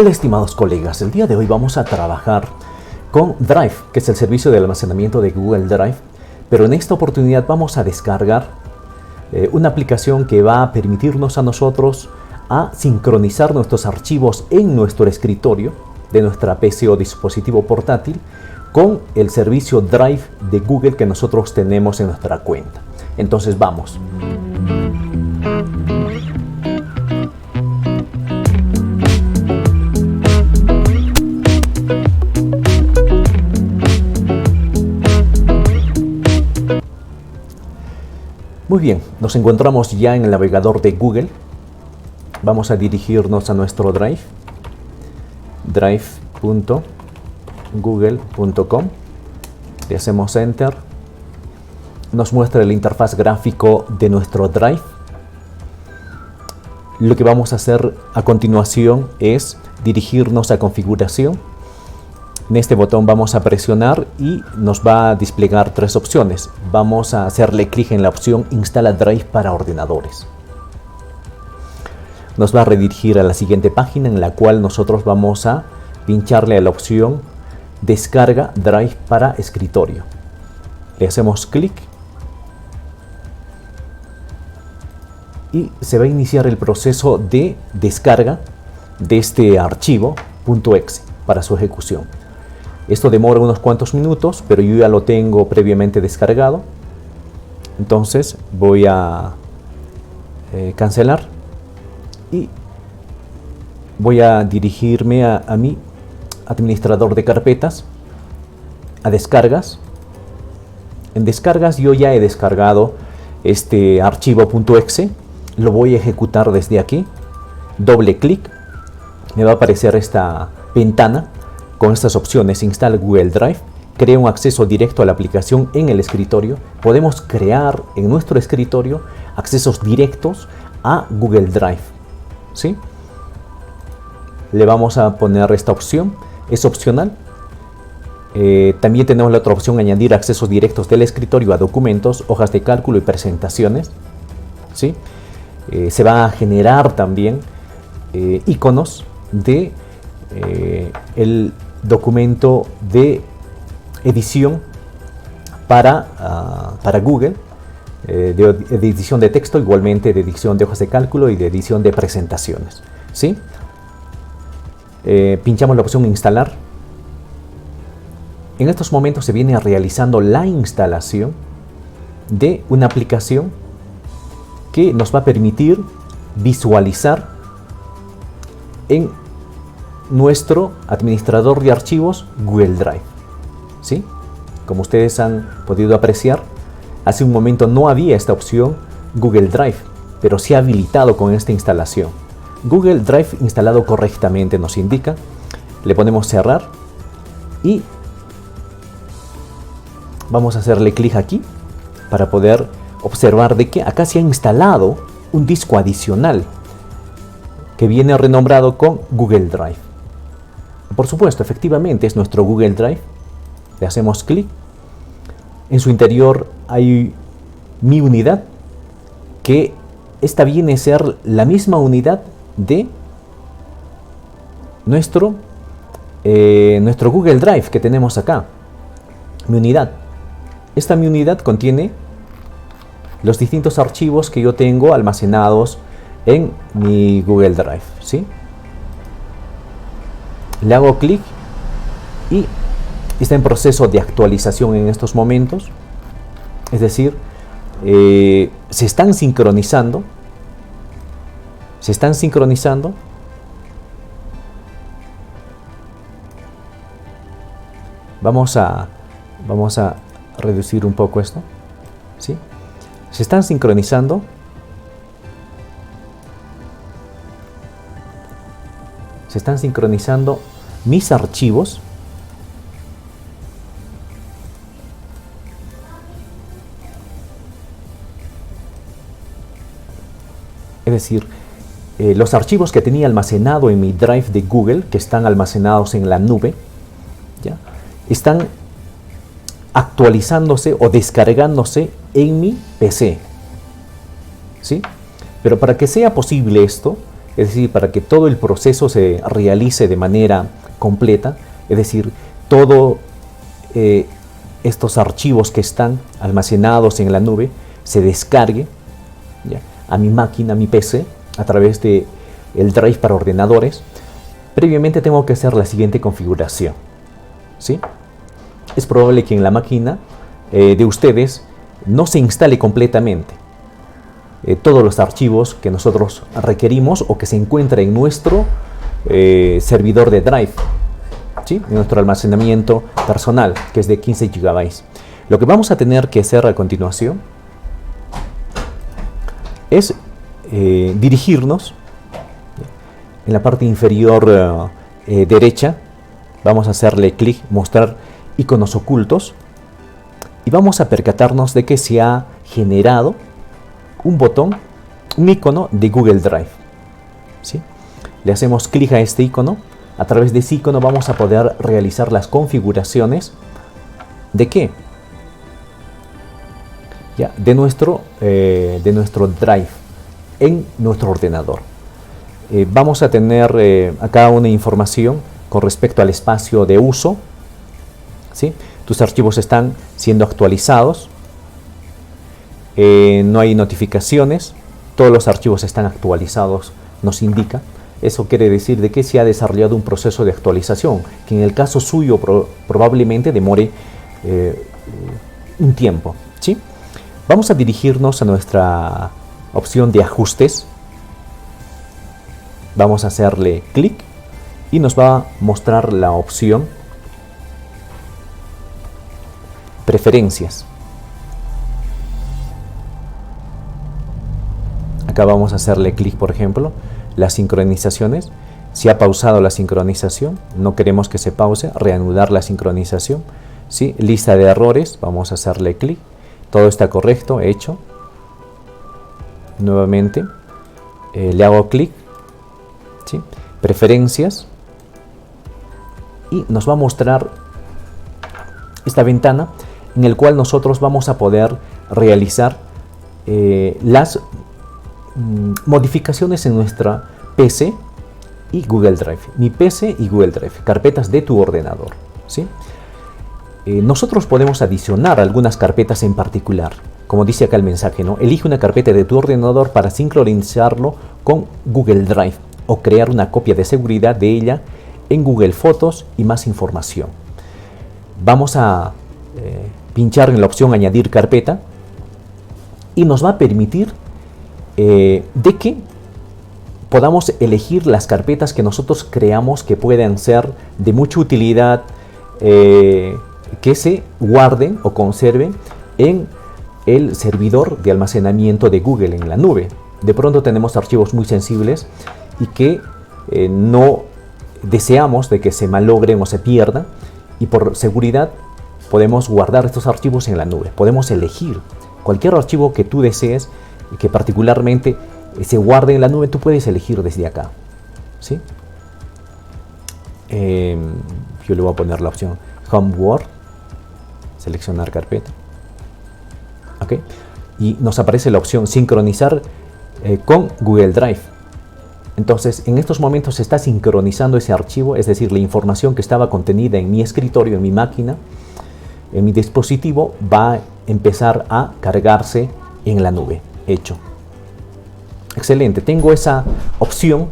Hola estimados colegas, el día de hoy vamos a trabajar con Drive, que es el servicio de almacenamiento de Google Drive, pero en esta oportunidad vamos a descargar una aplicación que va a permitirnos a nosotros a sincronizar nuestros archivos en nuestro escritorio de nuestra PC o dispositivo portátil con el servicio Drive de Google que nosotros tenemos en nuestra cuenta. Entonces vamos. Muy bien, nos encontramos ya en el navegador de Google. Vamos a dirigirnos a nuestro Drive, drive.google.com. Le hacemos Enter. Nos muestra el interfaz gráfico de nuestro Drive. Lo que vamos a hacer a continuación es dirigirnos a configuración. En este botón vamos a presionar y nos va a desplegar tres opciones. Vamos a hacerle clic en la opción Instala Drive para ordenadores. Nos va a redirigir a la siguiente página en la cual nosotros vamos a pincharle a la opción Descarga Drive para escritorio. Le hacemos clic y se va a iniciar el proceso de descarga de este archivo .exe para su ejecución. Esto demora unos cuantos minutos, pero yo ya lo tengo previamente descargado. Entonces voy a cancelar y voy a dirigirme a mi administrador de carpetas, a descargas. En descargas yo ya he descargado este archivo .exe. Lo voy a ejecutar desde aquí. Doble clic. Me va a aparecer esta ventana con estas opciones: instala Google Drive, crea un acceso directo a la aplicación en el escritorio. Podemos crear en nuestro escritorio accesos directos a Google Drive, ¿sí? Le vamos a poner esta opción, es opcional. También tenemos la otra opción, añadir accesos directos del escritorio a documentos, hojas de cálculo y presentaciones, ¿sí? Se va a generar también iconos de el documento de edición para Google, de edición de texto, igualmente de edición de hojas de cálculo y de edición de presentaciones, ¿sí? Pinchamos la opción instalar. En estos momentos se viene realizando la instalación de una aplicación que nos va a permitir visualizar en nuestro administrador de archivos Google Drive, ¿sí? Como ustedes han podido apreciar, hace un momento no había esta opción Google Drive, pero se ha habilitado con esta instalación. Google Drive instalado correctamente nos indica. Le ponemos cerrar y vamos a hacerle clic aquí para poder observar de que acá se ha instalado un disco adicional que viene renombrado con Google Drive. Por supuesto, efectivamente es nuestro Google Drive. Le hacemos clic. En su interior hay mi unidad, que esta viene a ser la misma unidad de nuestro Google Drive que tenemos acá. Mi unidad. Esta mi unidad contiene los distintos archivos que yo tengo almacenados en mi Google Drive, ¿sí? Le hago clic y está en proceso de actualización en estos momentos. Es decir, se están sincronizando. Vamos a reducir un poco esto, ¿sí? Se están sincronizando. Se están sincronizando mis archivos es decir, los archivos que tenía almacenado en mi Drive de Google, que están almacenados en la nube, ¿ya? Están actualizándose o descargándose en mi PC, ¿sí? Pero para que sea posible esto, Es decir, para que todo el proceso se realice de manera completa, es decir, todos estos archivos que están almacenados en la nube se descargue, ¿ya?, a mi máquina, a mi PC, a través de el drive para ordenadores. Previamente tengo que hacer la siguiente configuración, ¿sí? Es probable que en la máquina de ustedes no se instale completamente todos los archivos que nosotros requerimos o que se encuentra en nuestro servidor de Drive, ¿sí?, en nuestro almacenamiento personal, que es de 15 GB. Lo que vamos a tener que hacer a continuación es dirigirnos en la parte inferior derecha. Vamos a hacerle clic, mostrar iconos ocultos, y vamos a percatarnos de que se ha generado un botón, un icono de Google Drive, ¿sí? Le hacemos clic a este icono. A través de ese icono vamos a poder realizar las configuraciones ¿de qué? Ya, de nuestro Drive en nuestro ordenador. Vamos a tener acá una información con respecto al espacio de uso, ¿sí? Tus archivos están siendo actualizados, no hay notificaciones, todos los archivos están actualizados, nos indica. Eso quiere decir de que se ha desarrollado un proceso de actualización, que en el caso suyo probablemente demore un tiempo, ¿sí? Vamos a dirigirnos a nuestra opción de ajustes. Vamos a hacerle clic y nos va a mostrar la opción preferencias. Acá vamos a hacerle clic, por ejemplo, las sincronizaciones. Si ha pausado la sincronización, no queremos que se pause, reanudar la sincronización, ¿sí? Lista de errores, vamos a hacerle clic. Todo está correcto, hecho. Nuevamente le hago clic, ¿sí? Preferencias, y nos va a mostrar esta ventana en el cual nosotros vamos a poder realizar las modificaciones en nuestra PC y Google Drive. Mi PC y Google Drive, carpetas de tu ordenador, ¿sí? Nosotros podemos adicionar algunas carpetas en particular, como dice acá el mensaje, ¿no? Elige una carpeta de tu ordenador para sincronizarlo con Google Drive o crear una copia de seguridad de ella en Google Fotos y más información. Vamos a pinchar en la opción añadir carpeta y nos va a permitir de que podamos elegir las carpetas que nosotros creamos que puedan ser de mucha utilidad, que se guarden o conserven en el servidor de almacenamiento de Google en la nube. De pronto tenemos archivos muy sensibles y que no deseamos de que se malogren o se pierdan, y por seguridad podemos guardar estos archivos en la nube. Podemos elegir cualquier archivo que tú desees que particularmente se guarde en la nube. Tú puedes elegir desde acá, ¿sí? Yo le voy a poner la opción Homeward, seleccionar carpeta, ¿ok? Y nos aparece la opción sincronizar con Google Drive. Entonces, en estos momentos se está sincronizando ese archivo, es decir, la información que estaba contenida en mi escritorio, en mi máquina, en mi dispositivo, va a empezar a cargarse en la nube. Hecho. Excelente, tengo esa opción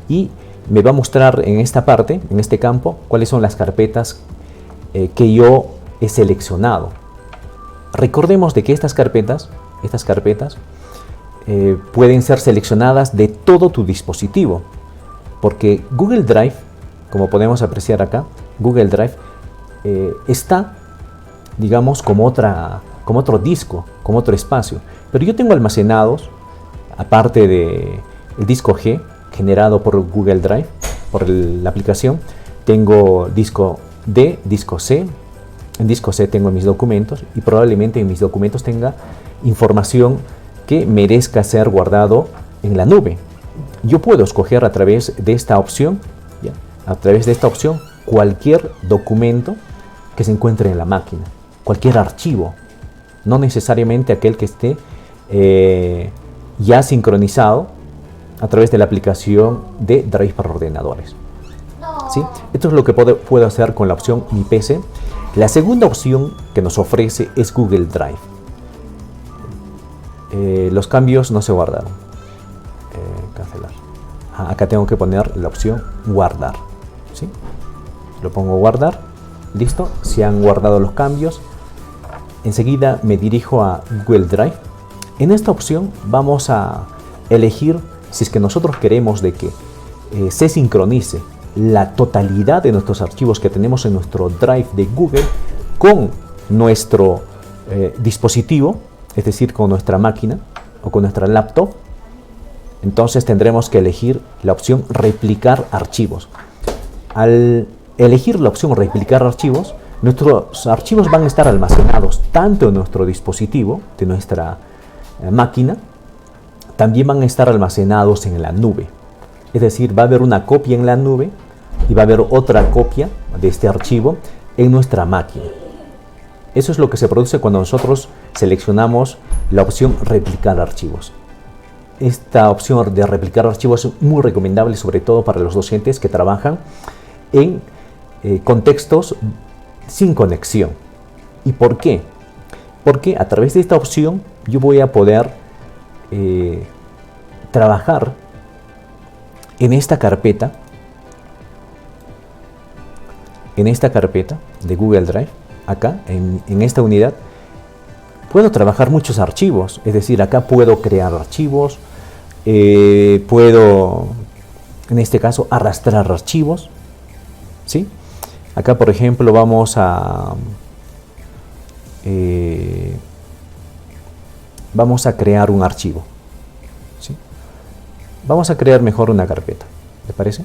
y me va a mostrar en esta parte, en este campo, cuáles son las carpetas que yo he seleccionado. Recordemos de que estas carpetas pueden ser seleccionadas de todo tu dispositivo, porque Google Drive, como podemos apreciar acá, Google Drive está, digamos, como otro disco, como otro espacio. Pero yo tengo almacenados, aparte del disco G generado por Google Drive, por la aplicación, tengo disco D, disco C. En disco C tengo mis documentos, y probablemente en mis documentos tenga información que merezca ser guardado en la nube. Yo puedo escoger a través de esta opción, ¿ya? A través de esta opción, cualquier documento que se encuentre en la máquina, cualquier archivo, no necesariamente aquel que esté ya sincronizado a través de la aplicación de Drive para ordenadores. ¿Sí? Esto es lo que puedo hacer con la opción Mi PC. La segunda opción que nos ofrece es Google Drive. Los cambios no se guardaron. Cancelar. Acá tengo que poner la opción guardar. ¿Sí? Lo pongo guardar. Listo. Se han guardado los cambios. Enseguida me dirijo a Google Drive. En esta opción vamos a elegir si es que nosotros queremos de que se sincronice la totalidad de nuestros archivos que tenemos en nuestro Drive de Google con nuestro dispositivo, es decir, con nuestra máquina o con nuestra laptop. Entonces tendremos que elegir la opción replicar archivos. Al elegir la opción replicar archivos, nuestros archivos van a estar almacenados tanto en nuestro dispositivo de nuestra máquina, también van a estar almacenados en la nube. Es decir, va a haber una copia en la nube y va a haber otra copia de este archivo en nuestra máquina. Eso es lo que se produce cuando nosotros seleccionamos la opción replicar archivos. Esta opción de replicar archivos es muy recomendable, sobre todo para los docentes que trabajan en contextos sin conexión. ¿Y por qué? Porque a través de esta opción yo voy a poder trabajar en esta carpeta de Google Drive. Acá en esta unidad puedo trabajar muchos archivos, es decir, acá puedo crear archivos, puedo en este caso arrastrar archivos, ¿sí? Acá por ejemplo vamos a crear un archivo, ¿sí? Vamos a crear mejor una carpeta, ¿le parece?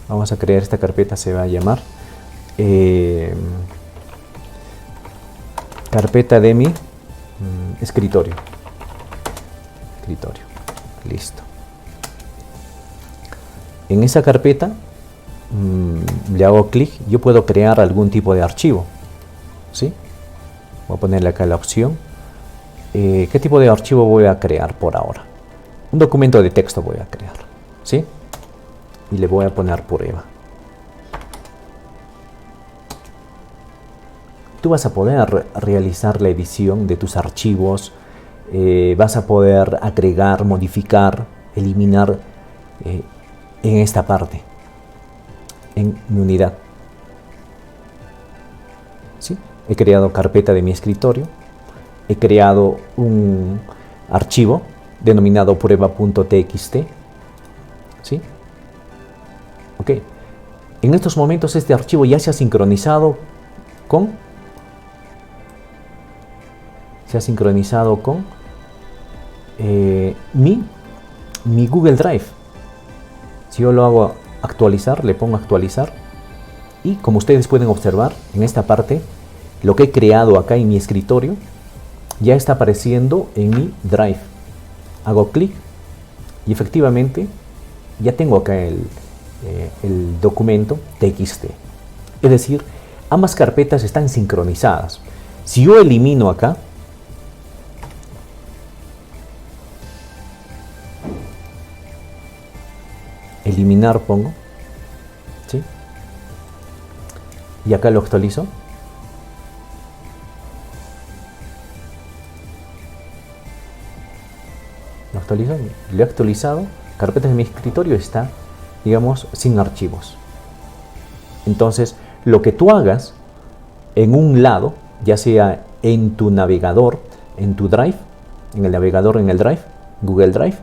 Vamos a crear esta carpeta, se va a llamar carpeta de mi escritorio. Listo. En esa carpeta le hago clic, yo puedo crear algún tipo de archivo, ¿sí? Voy a ponerle acá la opción. ¿Qué tipo de archivo voy a crear por ahora? Un documento de texto voy a crear, ¿sí? Y le voy a poner prueba. Tú vas a poder realizar la edición de tus archivos, vas a poder agregar, modificar, eliminar en esta parte, en mi unidad. ¿Sí? He creado carpeta de mi escritorio, he creado un archivo denominado prueba.txt, ¿sí? Ok. En estos momentos este archivo ya se ha sincronizado con mi Google Drive. Si yo lo hago actualizar, le pongo actualizar, y como ustedes pueden observar en esta parte, lo que he creado acá en mi escritorio ya está apareciendo en mi Drive. Hago clic y efectivamente ya tengo acá el documento TXT. Es decir, ambas carpetas están sincronizadas. Si yo elimino acá, eliminar pongo, ¿sí? Y acá lo actualizo. Lo he actualizado. Carpetas de mi escritorio está, digamos, sin archivos. Entonces, lo que tú hagas en un lado, ya sea en tu navegador, en tu Drive, en el navegador, en el Drive, Google Drive,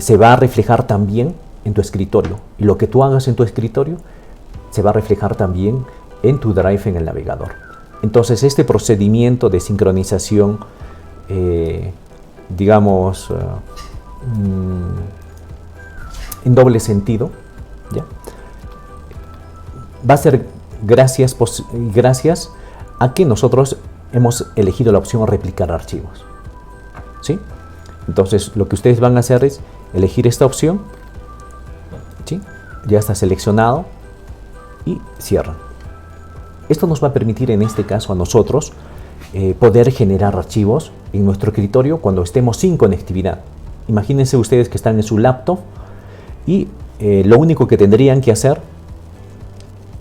se va a reflejar también en tu escritorio. Y lo que tú hagas en tu escritorio se va a reflejar también en tu Drive, en el navegador. Entonces, este procedimiento de sincronización, digamos, en doble sentido, ¿ya? Va a ser gracias a que nosotros hemos elegido la opción replicar archivos, ¿sí? Entonces, lo que ustedes van a hacer es elegir esta opción, ¿sí? Ya está seleccionado, y cierran. Esto nos va a permitir en este caso a nosotros poder generar archivos en nuestro escritorio cuando estemos sin conectividad. Imagínense ustedes que están en su laptop y lo único que tendrían que hacer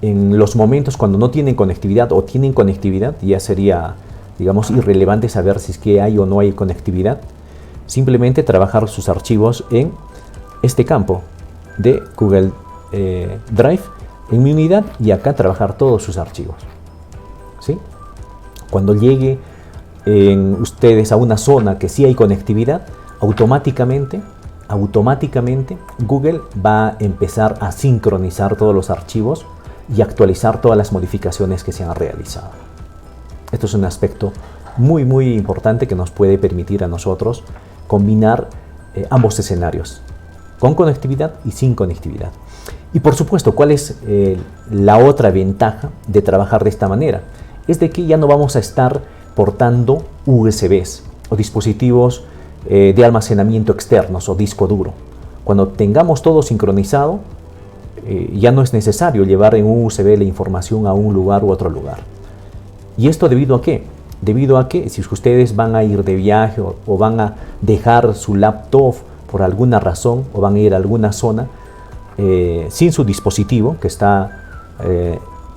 en los momentos cuando no tienen conectividad o tienen conectividad, ya sería, digamos, irrelevante saber si es que hay o no hay conectividad. Simplemente trabajar sus archivos en este campo de Google Drive en mi unidad y acá trabajar todos sus archivos, ¿sí? Cuando llegue ustedes a una zona que sí hay conectividad, automáticamente Google va a empezar a sincronizar todos los archivos y actualizar todas las modificaciones que se han realizado. Esto es un aspecto muy importante que nos puede permitir a nosotros combinar ambos escenarios, con conectividad y sin conectividad. Y por supuesto, ¿cuál es la otra ventaja de trabajar de esta manera? Es de que ya no vamos a estar portando USBs o dispositivos de almacenamiento externos o disco duro. Cuando tengamos todo sincronizado, ya no es necesario llevar en un USB la información a un lugar u otro lugar. ¿Y esto debido a qué? Debido a que si ustedes van a ir de viaje o van a dejar su laptop por alguna razón o van a ir a alguna zona sin su dispositivo que está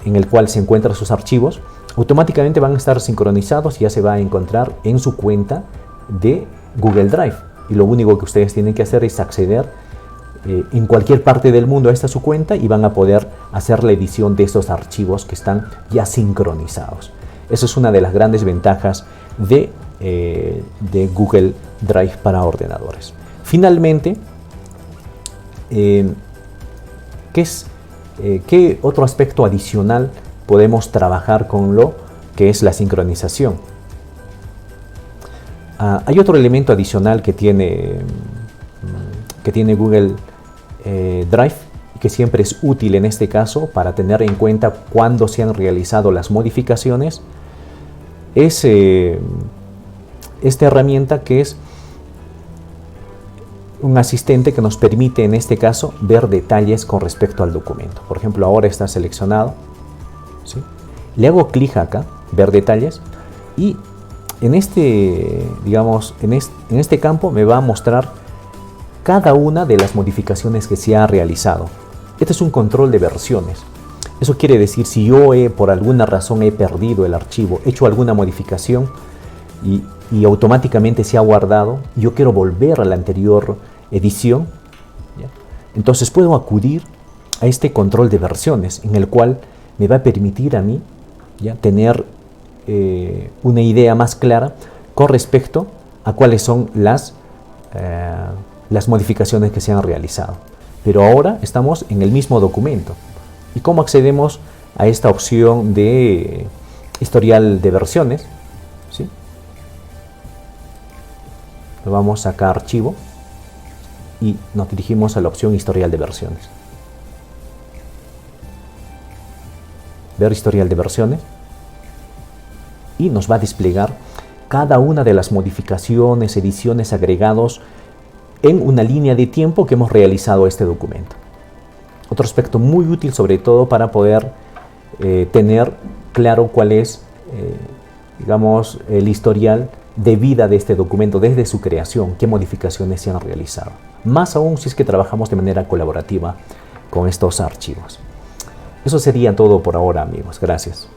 en el cual se encuentran sus archivos, automáticamente van a estar sincronizados y ya se va a encontrar en su cuenta de Google Drive. Y lo único que ustedes tienen que hacer es acceder en cualquier parte del mundo a esta su cuenta y van a poder hacer la edición de estos archivos que están ya sincronizados. Esa es una de las grandes ventajas de Google Drive para ordenadores. Finalmente, ¿qué otro aspecto adicional podemos trabajar con lo que es la sincronización? Hay otro elemento adicional que tiene Google Drive, que siempre es útil en este caso para tener en cuenta cuándo se han realizado las modificaciones. Es esta herramienta que es un asistente que nos permite en este caso ver detalles con respecto al documento. Por ejemplo, ahora está seleccionado, ¿sí? Le hago clic acá, ver detalles, y en este campo me va a mostrar cada una de las modificaciones que se ha realizado. Este es un control de versiones. Eso quiere decir, si yo por alguna razón he perdido el archivo, he hecho alguna modificación y automáticamente se ha guardado, yo quiero volver a la anterior edición, ¿ya? Entonces puedo acudir a este control de versiones en el cual me va a permitir a mí, ¿ya?, tener una idea más clara con respecto a cuáles son las modificaciones que se han realizado. Pero ahora estamos en el mismo documento. ¿Y cómo accedemos a esta opción de historial de versiones? ¿Sí? Lo vamos acá a archivo y nos dirigimos a la opción historial de versiones. Ver historial de versiones y nos va a desplegar cada una de las modificaciones, ediciones, agregados en una línea de tiempo que hemos realizado a este documento. Otro aspecto muy útil, sobre todo para poder tener claro cuál es, el historial de vida de este documento desde su creación, qué modificaciones se han realizado. Más aún si es que trabajamos de manera colaborativa con estos archivos. Eso sería todo por ahora, amigos. Gracias.